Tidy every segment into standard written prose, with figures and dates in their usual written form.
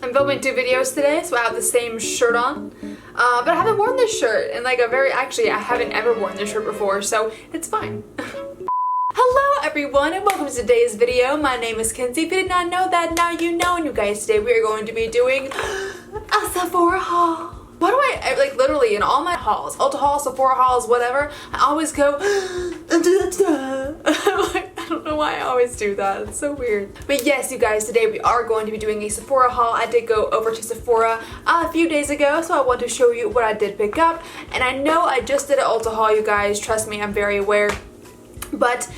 I'm filming 2 videos today, so I have the same shirt on. But I haven't worn this shirt in like actually I haven't ever worn this shirt before, so it's fine. Hello everyone and welcome to today's video. My name is Kenzie. If you did not know that, now you know. And you guys, today we are going to be doing a Sephora haul. Why do I, like literally in all my hauls, Ulta hauls, Sephora hauls, whatever, I always go and do that stuff. I don't know why I always do that. It's so weird. But yes, you guys, today we are going to be doing a Sephora haul. I did go over to Sephora a few days ago, so I want to show you what I did pick up. And I know I just did an Ulta haul, you guys. Trust me, I'm very aware. But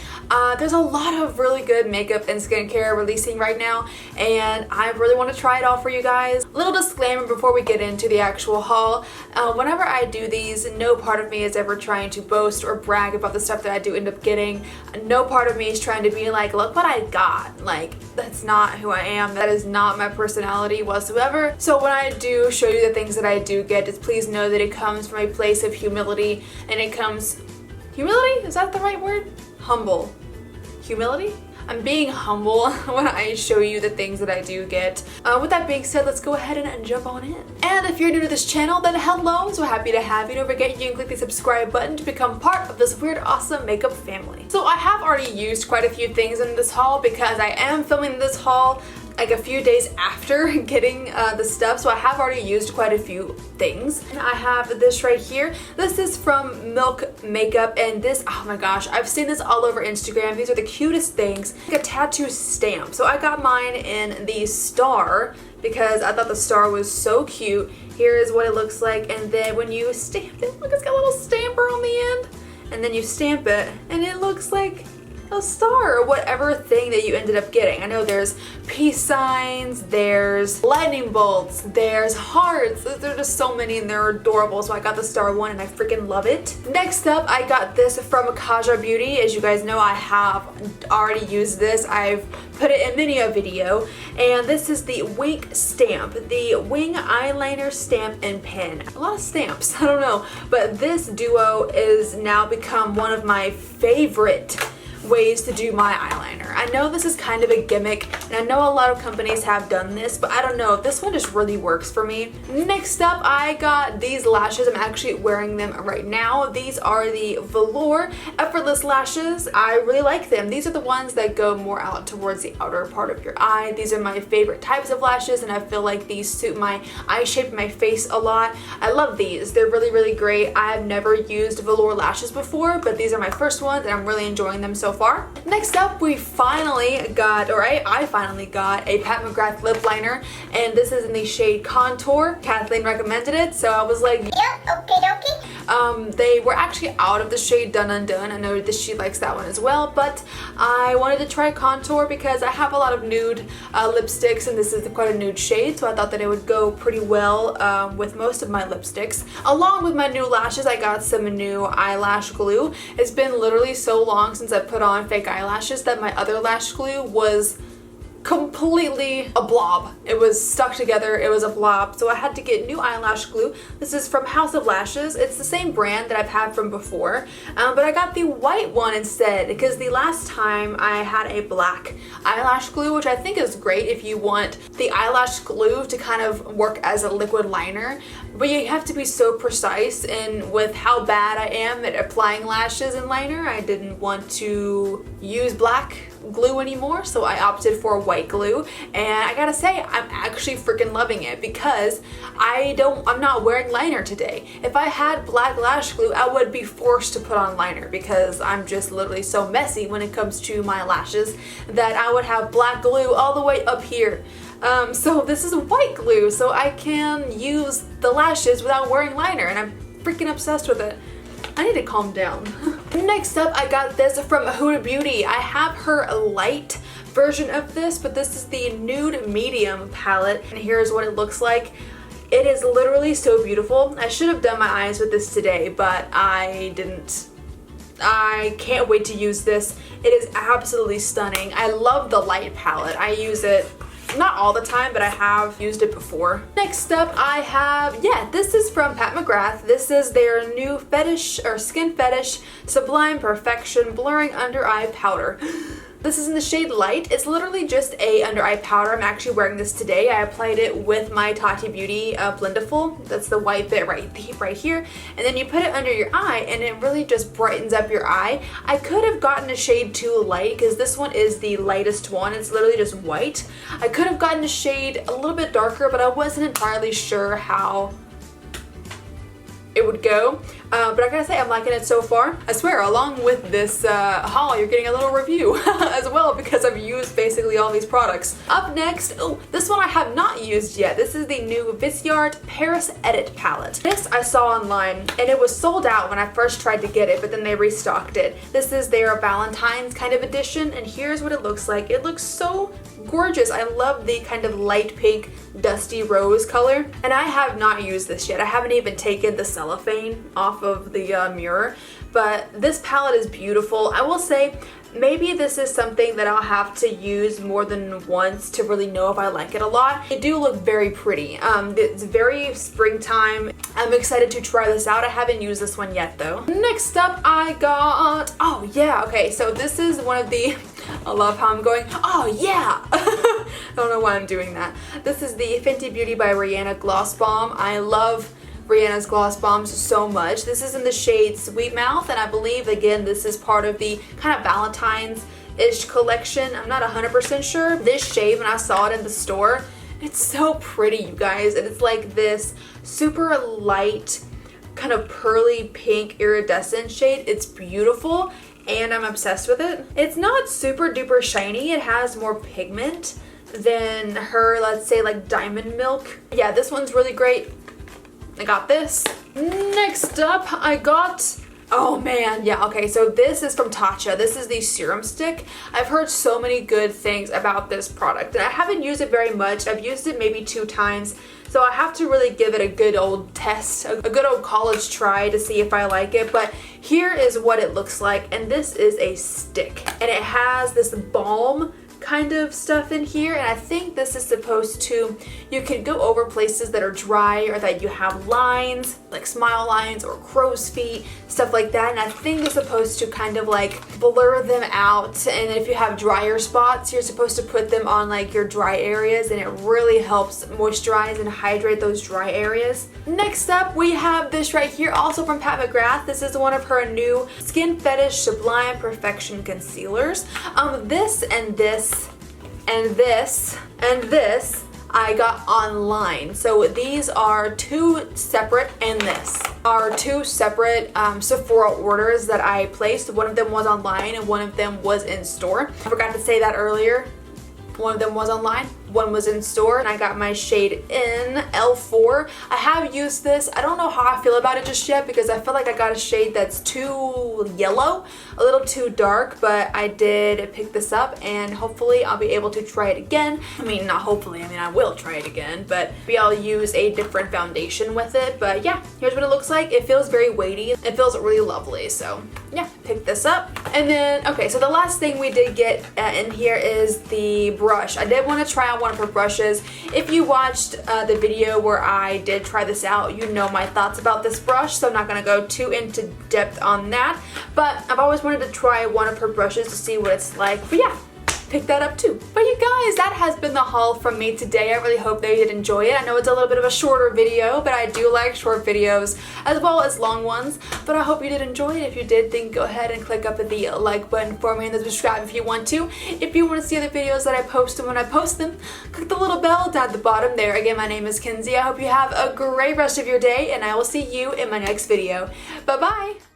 there's a lot of really good makeup and skincare releasing right now, and I really want to try it all for you guys. Little disclaimer before we get into the actual haul. Whenever I do these, no part of me is ever trying to boast or brag about the stuff that I do end up getting. No part of me is trying to be like, look what I got. Like, that's not who I am. That is not my personality whatsoever. So when I do show you the things that I do get, just please know that it comes from a place of humility, and it comes... Humility? Is that the right word? Humble. Humility? I'm being humble when I show you the things that I do get. With that being said, let's go ahead and jump on in. And if you're new to this channel, then hello, so happy to have you. Don't forget you can click the subscribe button to become part of this weird, awesome makeup family. So I have already used quite a few things in this haul because I am filming this haul like a few days after getting the stuff, so I have already used quite a few things. And I have this right here. This is from Milk Makeup, and this, oh my gosh, I've seen this all over Instagram. These are the cutest things. Like a tattoo stamp. So I got mine in the star because I thought the star was so cute. Here is what it looks like, and then when you stamp it, look, it's got a little stamper on the end, and then you stamp it, and it looks like a star or whatever thing that you ended up getting. I know there's peace signs, there's lightning bolts, there's hearts. There are just so many and they're adorable, so I got the star one and I freaking love it. Next up, I got this from Kaja Beauty. As you guys know, I have already used this. I've put it in many a video, and this is the Wink Stamp, the Wing Eyeliner Stamp and Pen. A lot of stamps, I don't know, but this duo is now become one of my favorite ways to do my eyeliner. I know this is kind of a gimmick, and I know a lot of companies have done this, but I don't know, this one just really works for me. Next up, I got these lashes. I'm actually wearing them right now. These are the Velour Effortless lashes. I really like them. These are the ones that go more out towards the outer part of your eye. These are my favorite types of lashes, and I feel like these suit my eye shape and my face a lot. I love these. They're really, really great. I have never used Velour lashes before, but these are my first ones, and I'm really enjoying them so far. Next up, we finally got, or I finally got a Pat McGrath lip liner, and this is in the shade Contour. Kathleen recommended it, so I was like, yeah, okay. They were actually out of the shade Done Undone. I know that she likes that one as well, but I wanted to try Contour because I have a lot of nude lipsticks, and this is quite a nude shade, so I thought that it would go pretty well with most of my lipsticks. Along with my new lashes, I got some new eyelash glue. It's been literally so long since I put on fake eyelashes that my other lash glue was completely a blob. It was stuck together, it was a blob, so I had to get new eyelash glue. This is from House of Lashes. It's the same brand that I've had from before, but I got the white one instead because the last time I had a black eyelash glue, which I think is great if you want the eyelash glue to kind of work as a liquid liner, but you have to be so precise, and with how bad I am at applying lashes and liner, I didn't want to use black glue anymore, so I opted for white glue, and I gotta say I'm actually freaking loving it because I'm not wearing liner today. If I had black lash glue, I would be forced to put on liner because I'm just literally so messy when it comes to my lashes that I would have black glue all the way up here. So this is white glue, so I can use the lashes without wearing liner, and I'm freaking obsessed with it. I need to calm down. Next up, I got this from Huda Beauty. I have her light version of this, but this is the Nude Medium palette, and here's what it looks like. It is literally so beautiful. I should have done my eyes with this today, but I didn't. I can't wait to use this. It is absolutely stunning. I love the light palette. I use it not all the time, but I have used it before. Next up, I have, this is from Pat McGrath. This is their new Fetish, or Skin Fetish Sublime Perfection Blurring Under Eye Powder. This is in the shade Light. It's literally just a under eye powder. I'm actually wearing this today. I applied it with my Tarte Beauty Blendiful. That's the white bit right here. And then you put it under your eye and it really just brightens up your eye. I could have gotten a shade too light because this one is the lightest one. It's literally just white. I could have gotten a shade a little bit darker, but I wasn't entirely sure how it would go. But I gotta say, I'm liking it so far. I swear, along with this haul, you're getting a little review as well because I've used basically all these products. Up next, oh, this one I have not used yet. This is the new Viseart Paris Edit palette. This I saw online and it was sold out when I first tried to get it, but then they restocked it. This is their Valentine's kind of edition, and here's what it looks like. It looks so gorgeous. I love the kind of light pink dusty rose color, and I have not used this yet. I haven't even taken the cellophane off of the mirror, but this palette is beautiful. I will say maybe this is something that I'll have to use more than once to really know if I like it a lot. They do look very pretty. It's very springtime. I'm excited to try this out. I haven't used this one yet though. Next up I got, oh yeah, okay, so this is one of the, I love how I'm going, oh yeah! I don't know why I'm doing that. This is the Fenty Beauty by Rihanna Gloss Bomb. I love Rihanna's gloss bombs so much. This is in the shade Sweet Mouth, and I believe again this is part of the kind of Valentine's-ish collection. I'm not 100% sure. This shade, when I saw it in the store, it's so pretty, you guys, and it's like this super light kind of pearly pink iridescent shade. It's beautiful and I'm obsessed with it. It's not super duper shiny. It has more pigment than her, let's say, like Diamond Milk. Yeah, this one's really great. I got this. Next up, I got, oh man, yeah, okay, so this is from Tatcha. This is the serum stick. I've heard so many good things about this product, and I haven't used it very much. I've used it maybe 2 times, so I have to really give it a good old test, a good old college try to see if I like it. But here is what it looks like, and this is a stick, and it has this balm kind of stuff in here, and I think this is supposed to, you can go over places that are dry or that you have lines, like smile lines or crow's feet, stuff like that, and I think it's supposed to kind of like blur them out, and if you have drier spots, you're supposed to put them on like your dry areas, and it really helps moisturize and hydrate those dry areas. Next up, we have this right here, also from Pat McGrath. This is one of her new Skin Fetish Sublime Perfection Concealers. This and this and this and this I got online. So these are 2 separate, and this are 2 separate Sephora orders that I placed. One of them was online and one of them was in store. I forgot to say that earlier. One of them was online, one was in store, and I got my shade in L4. I have used this. I don't know how I feel about it just yet because I feel like I got a shade that's too yellow, a little too dark, but I did pick this up and hopefully I'll be able to try it again. I mean, not hopefully, I mean I will try it again, but maybe I'll use a different foundation with it. But yeah, here's what it looks like. It feels very weighty. It feels really lovely, so yeah, pick this up. And then, okay, so the last thing we did get in here is the brush. I did want to try out one of her brushes. If you watched the video where I did try this out, you know my thoughts about this brush, so I'm not going to go too into depth on that, but I've always wanted to try one of her brushes to see what it's like. But yeah, pick that up too. But you guys, that has been the haul from me today. I really hope that you did enjoy it. I know it's a little bit of a shorter video, but I do like short videos as well as long ones. But I hope you did enjoy it. If you did, then go ahead and click up at the like button for me and then subscribe if you want to. If you want to see the videos that I post and when I post them, click the little bell down at the bottom there. Again, my name is Kenzie. I hope you have a great rest of your day, and I will see you in my next video. Bye-bye!